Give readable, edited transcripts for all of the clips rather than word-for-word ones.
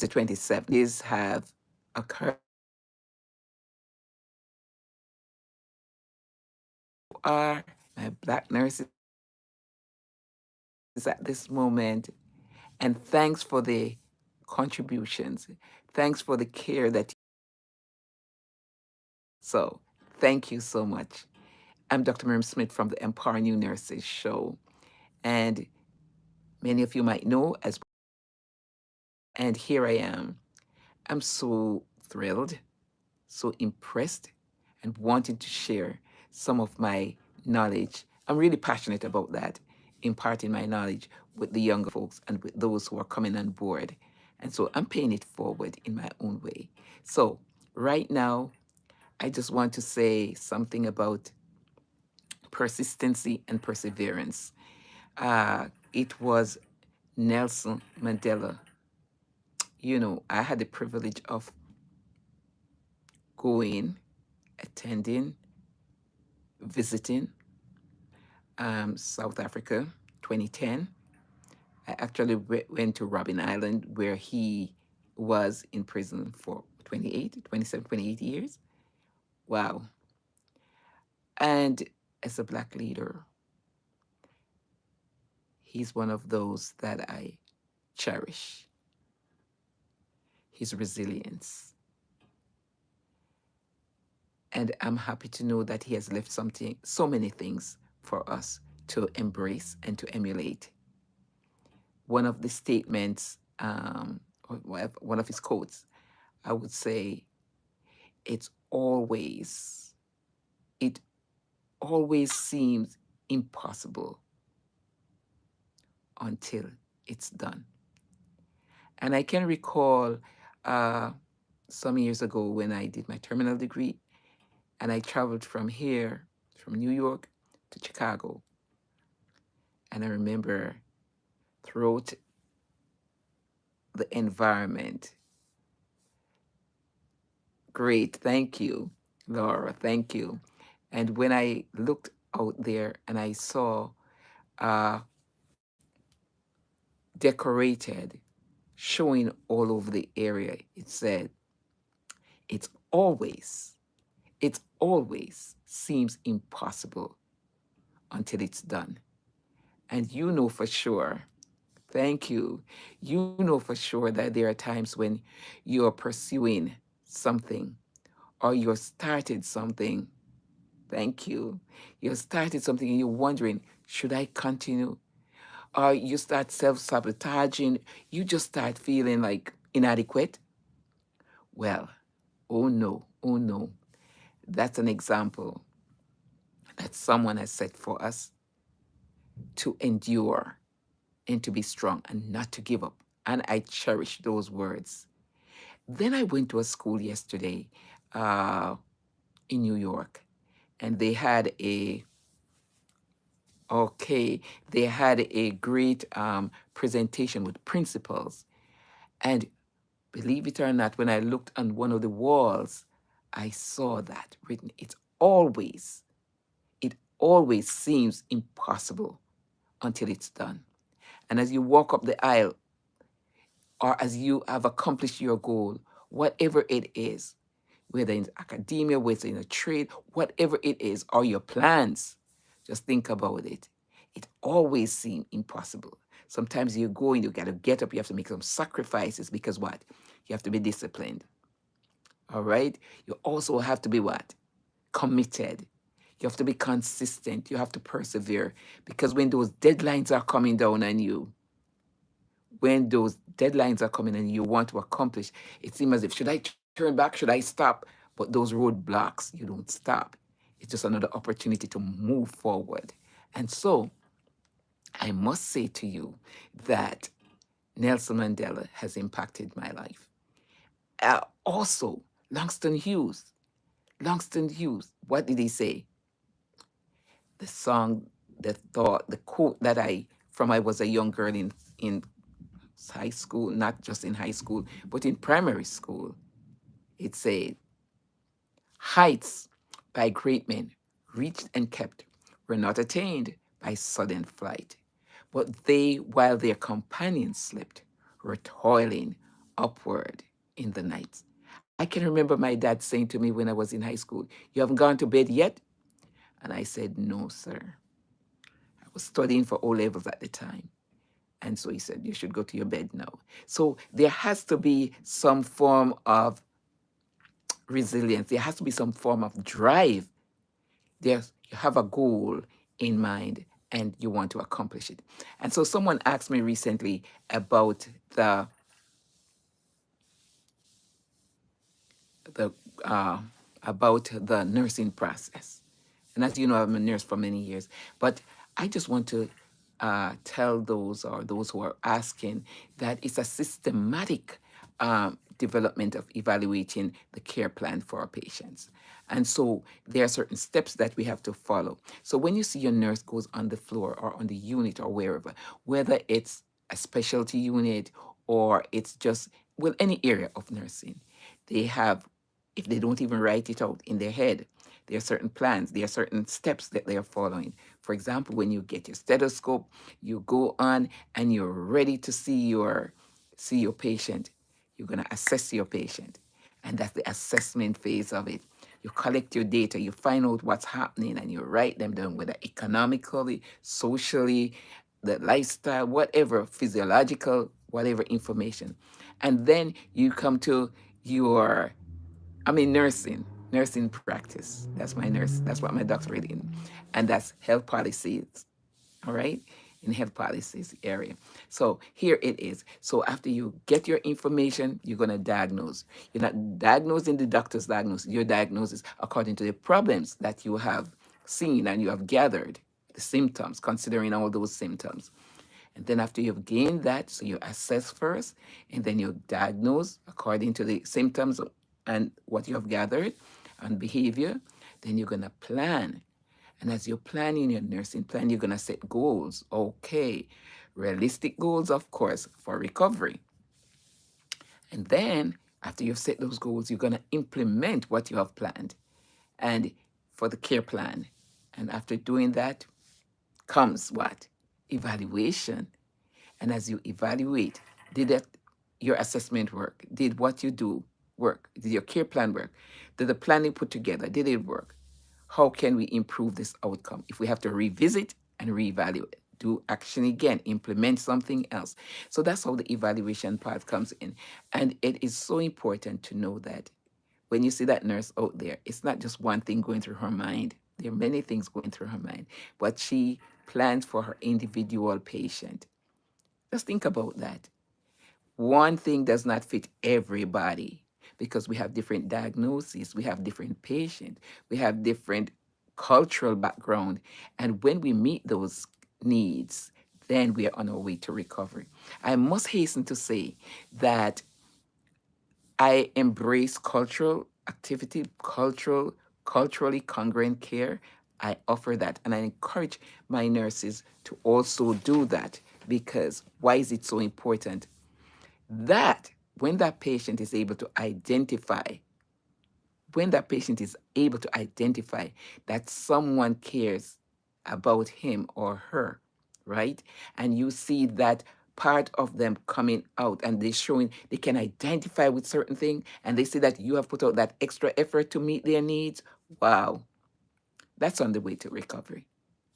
the 27th. These have occurred. Are my Black nurses at this moment, and thanks for the contributions. Thanks for the care that. So, thank you so much. I'm Dr. Miriam Smith from the Empower New Nurses Show, and many of you might know as. And here I am. I'm so thrilled, so impressed, and wanting to share some of my knowledge. I'm really passionate about that, imparting my knowledge with the younger folks and with those who are coming on board. And so I'm paying it forward in my own way. So, right now, I just want to say something about persistency and perseverance. It was Nelson Mandela. I had the privilege of going, attending, visiting South Africa, 2010. I actually went to Robben Island where he was in prison for 28, 27, 28 years. Wow. And as a Black leader, he's one of those that I cherish. His resilience. And I'm happy to know that he has left so many things for us to embrace and to emulate. One of the statements, or one of his quotes, I would say, it's always, it always seems impossible until it's done. And I can recall uh, some years ago when I did my terminal degree and I traveled from here, from New York to Chicago. And I remember throughout the environment, great, thank you, Laura, thank you. And when I looked out there and I saw uh, decorated, showing all over the area, it said, it's always, it always seems impossible until it's done. And you know for sure, thank you, you know for sure that there are times when you're pursuing something or you're started something. Thank you. You started something and you're wondering, should I continue? Or you start self sabotaging. You just start feeling like inadequate. Well, oh no, oh no. That's an example that someone has set for us to endure and to be strong and not to give up. And I cherish those words. Then I went to a school yesterday uh, in New York, and okay, they had a great presentation with principals. And believe it or not, when I looked on one of the walls, I saw that written. It always seems impossible until it's done. And as you walk up the aisle, or as you have accomplished your goal, whatever it is, whether in academia, whether in a trade, whatever it is, or your plans, just think about it. It always seems impossible. Sometimes you go and you got to get up, you have to make some sacrifices because what? You have to be disciplined. All right? You also have to be what? Committed. You have to be consistent. You have to persevere because when those deadlines are coming down on you, when those deadlines are coming and you want to accomplish, it seems as if, should I turn back? Should I stop? But those roadblocks, you don't stop. It's just another opportunity to move forward. And so I must say to you that Nelson Mandela has impacted my life. Also, Langston Hughes. Langston Hughes, what did he say? The song, the thought, the quote that from I was a young girl in high school, not just in high school, but in primary school. It said, heights by great men reached and kept were not attained by sudden flight, but they, while their companions slept, were toiling upward in the night. I can remember my dad saying to me when I was in high school, "You haven't gone to bed yet?" And I said, "No, sir." I was studying for O levels at the time. And so he said, "You should go to your bed now." So there has to be some form of resilience. There has to be some form of drive. There's, you have a goal in mind and you want to accomplish it. And so someone asked me recently the uh, about the nursing process. And as you know, I'm a nurse for many years. But I just want to tell those who are asking that it's a systematic development of evaluating the care plan for our patients. And so there are certain steps that we have to follow. So when you see your nurse goes on the floor or on the unit or wherever, whether it's a specialty unit or it's just, well, any area of nursing, they have, if they don't even write it out in their head, there are certain plans, there are certain steps that they are following. For example, when you get your stethoscope, you go on and you're ready to see your patient. You're going to assess your patient. And that's the assessment phase of it. You collect your data, you find out what's happening, and you write them down, whether economically, socially, the lifestyle, whatever, physiological, whatever information. And then you come to your, nursing practice. That's my nurse. That's what my doctorate in. And that's health policies, all right? In health policies area. So here it is. So after you get your information, you're going to diagnose. You're not diagnosing the doctor's diagnosis. Your diagnosis according to the problems that you have seen and you have gathered, the symptoms, considering all those symptoms. And then after you've gained that, so you assess first, and then you diagnose according to the symptoms and what you have gathered and behavior. Then you're going to plan. And as you're planning your nursing plan, you're going to set goals. Okay, realistic goals, of course, for recovery. And then after you've set those goals, you're going to implement what you have planned and for the care plan. And after doing that comes what? Evaluation. And as you evaluate, did that your assessment work? Did what you do work? Did your care plan work? Did the planning put together, did it work? How can we improve this outcome? If we have to revisit and reevaluate, do action again, implement something else. So that's how the evaluation part comes in. And it is so important to know that when you see that nurse out there, it's not just one thing going through her mind. There are many things going through her mind, but she plans for her individual patient. Just think about that. One thing does not fit everybody because we have different diagnoses, we have different patients, we have different cultural background. And when we meet those needs, then we are on our way to recovery. I must hasten to say that I embrace cultural activity, culturally congruent care. I offer that and I encourage my nurses to also do that because why is it so important? That when that patient is able to identify, when that patient is able to identify that someone cares about him or her, right? And you see that part of them coming out and they're showing they can identify with certain thing and they see that you have put out that extra effort to meet their needs. Wow, that's on the way to recovery.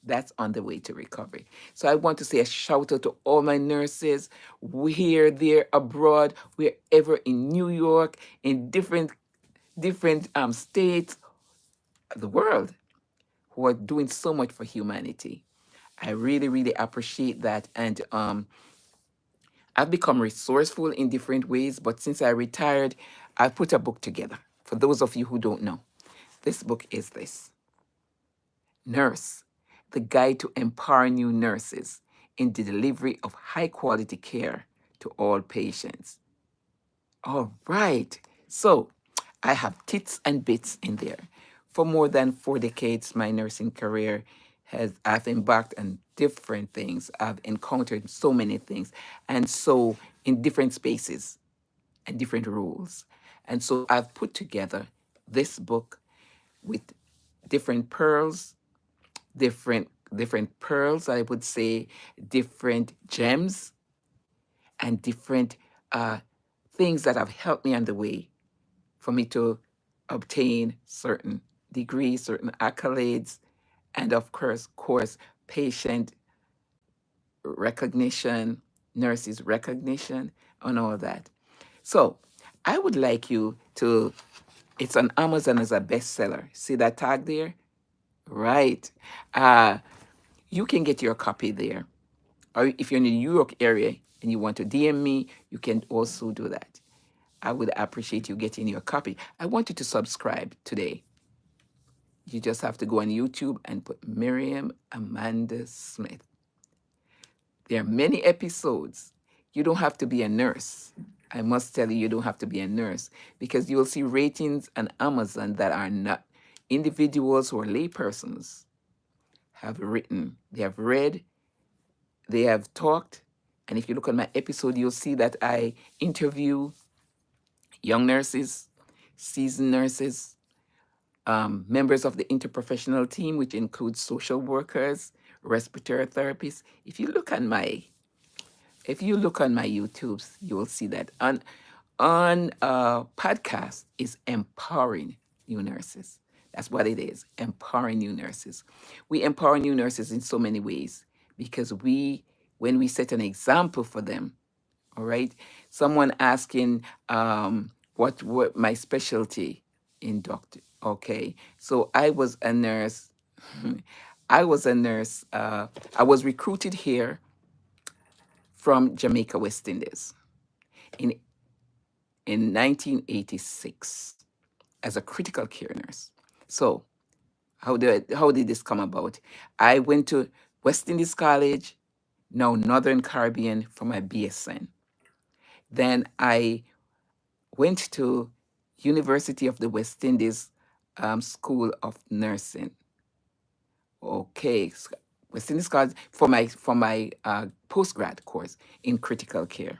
That's on the way to recovery. So I want to say a shout out to all my nurses, here, there, abroad, wherever in New York, in different states of the world, who are doing so much for humanity. I really, really appreciate that. And I've become resourceful in different ways, but since I retired, I've put a book together. For those of you who don't know, this book is this: Nurse, the guide to empower new nurses in the delivery of high quality care to all patients. All right. So I have tits and bits in there. For more than 4 decades, my nursing career I've embarked on different things. I've encountered so many things. And so in different spaces and different roles. And so I've put together this book with different pearls, different pearls, I would say, different gems, and different things that have helped me on the way for me to obtain certain degrees, certain accolades, and of course, patient recognition, nurses recognition, and all that. So I would like you to, it's on Amazon as a bestseller. See that tag there? Right. Uh, you can get your copy there. Or if you're in the New York area and you want to DM me, you can also do that. I would appreciate you getting your copy. I want you to subscribe today. You just have to go on YouTube and put Miriam Amanda Smith. There are many episodes. You don't have to be a nurse. I must tell you, you don't have to be a nurse because you will see ratings on Amazon that are not individuals or laypersons have written. They have read, they have talked. And if you look at my episode, you'll see that I interview young nurses, seasoned nurses, members of the interprofessional team, which includes social workers, respiratory therapists. If you look on my YouTubes, you will see that on podcast is empowering new nurses. That's what it is, empowering new nurses. We empower new nurses in so many ways because when we set an example for them, all right. Someone asking what my specialty in doctor. Okay, so I was a nurse. I was a nurse. I was recruited here from Jamaica, West Indies, in in 1986 as a critical care nurse. So how did this come about? I went to West Indies College, now Northern Caribbean, for my BSN. Then I went to University of the West Indies School of Nursing. Okay, West Indies College for my postgrad course in critical care.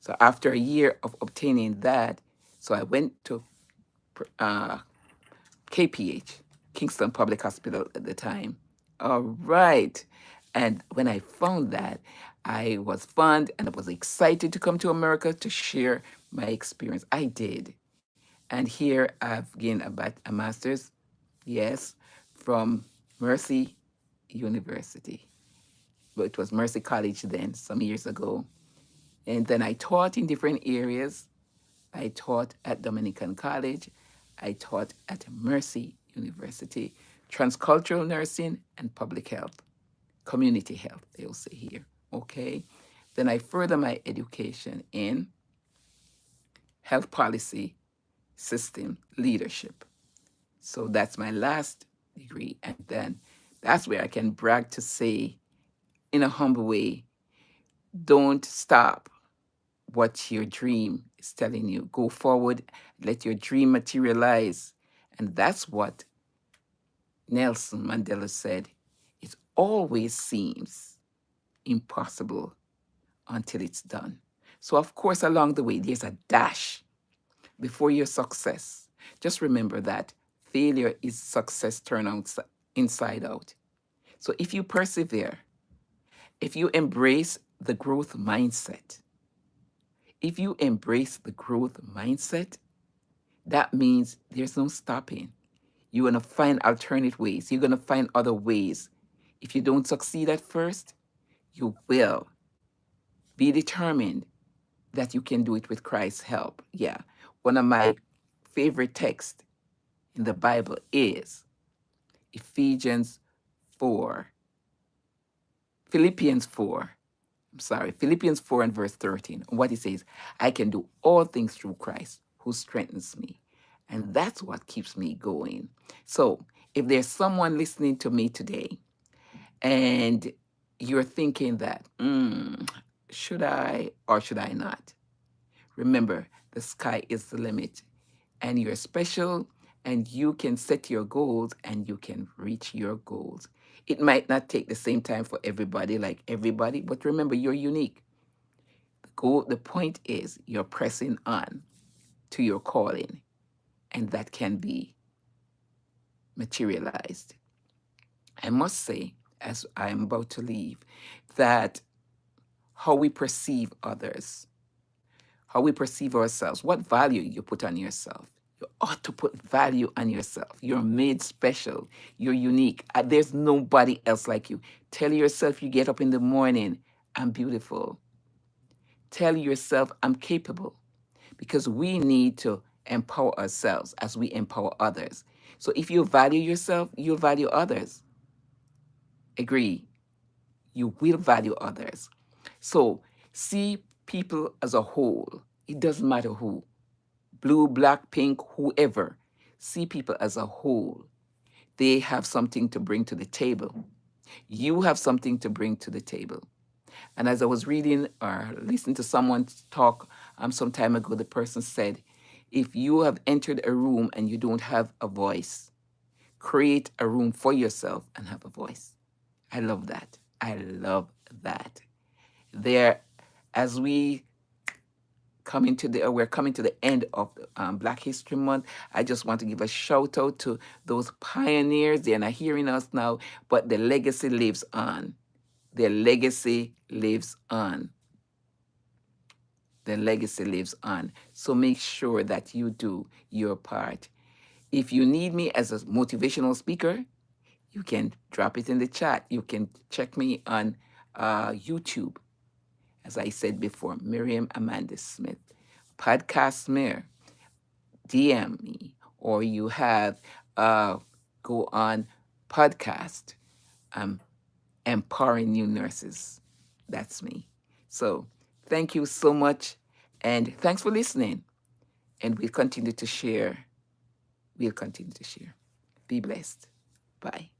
So after a year of obtaining that, so I went to uh, KPH, Kingston Public Hospital at the time. All right. And when I found that, I was fun and I was excited to come to America to share my experience. I did. And here I've gained a master's, yes, from Mercy University. But it was Mercy College then, some years ago. And then I taught in different areas. I taught at Dominican College. I taught at Mercy University, transcultural nursing and public health, community health, they'll say here. Okay. Then I further my education in health policy system leadership. So that's my last degree. And then that's where I can brag to say, in a humble way, don't stop what your dream is telling you. Go forward, let your dream materialize. And that's what Nelson Mandela said. It always seems impossible until it's done. So, of course, along the way, there's a dash before your success. Just remember that failure is success turned inside out. So, if you persevere, if you embrace the growth mindset, if you embrace the growth mindset, that means there's no stopping. You're going to find alternate ways. You're going to find other ways. If you don't succeed at first, you will. Be determined that you can do it with Christ's help. Yeah. One of my favorite texts in the Bible is Ephesians 4, Philippians 4. Philippians 4 and verse 13. What it says, I can do all things through Christ who strengthens me. And that's what keeps me going. So if there's someone listening to me today and you're thinking that, should I or should I not? Remember, the sky is the limit and you're special and you can set your goals and you can reach your goals. It might not take the same time for everybody, like everybody, but remember, you're unique. The point is you're pressing on to your calling, and that can be materialized. I must say, as I'm about to leave, that how we perceive others, how we perceive ourselves, what value you put on yourself. You ought to put value on yourself. You're made special. You're unique. There's nobody else like you. Tell yourself you get up in the morning, I'm beautiful. Tell yourself I'm capable, because we need to empower ourselves as we empower others. So if you value yourself, you'll value others. Agree. You will value others. So see people as a whole. It doesn't matter who, blue, black, pink, whoever. See people as a whole. They have something to bring to the table. You have something to bring to the table. And as I was reading or listening to someone talk some time ago, the person said, if you have entered a room and you don't have a voice, create a room for yourself and have a voice. I love that. I love that. There, as we're coming to the end of Black History Month. I just want to give a shout out to those pioneers. They're not hearing us now, but the legacy lives on. Their legacy lives on. The legacy lives on. So make sure that you do your part. If you need me as a motivational speaker, you can drop it in the chat. You can check me on YouTube. As I said before, Miriam Amanda Smith. Podcast Mir, DM me, or you have go on podcast. Empowering New Nurses. That's me. So thank you so much, and thanks for listening. And we'll continue to share. We'll continue to share. Be blessed. Bye.